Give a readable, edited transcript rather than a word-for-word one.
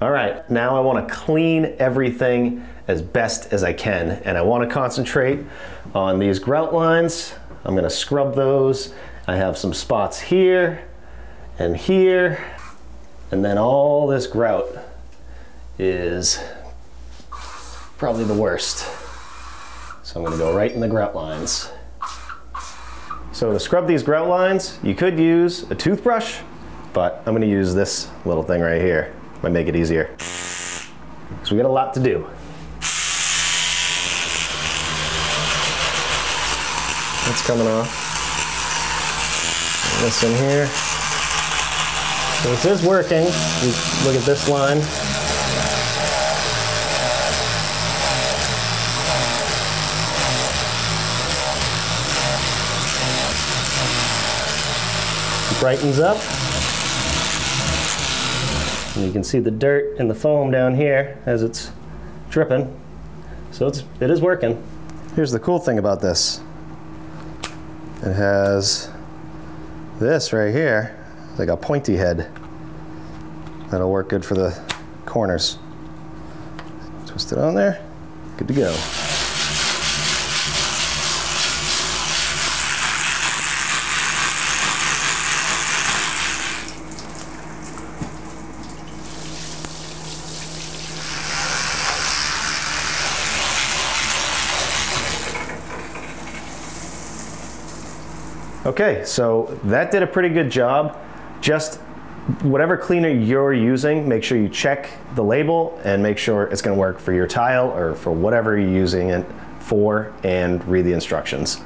All right, now I want to clean everything as best as I can, and I want to concentrate on these grout lines. I'm going to scrub those. I have some spots here and here, and then all this grout is probably the worst. So I'm going to go right in the grout lines. So to scrub these grout lines, you could use a toothbrush, but I'm going to use this little thing right here. Might make it easier. So we got a lot to do. That's coming off. This in here. So this is working. You look at this line. It brightens up. And you can see the dirt and the foam down here as it's dripping. So it is working. Here's the cool thing about this. It has this right here, like a pointy head. That'll work good for the corners. Twist it on there, good to go. Okay, so that did a pretty good job. Just whatever cleaner you're using, make sure you check the label and make sure it's going to work for your tile or for whatever you're using it for, and read the instructions.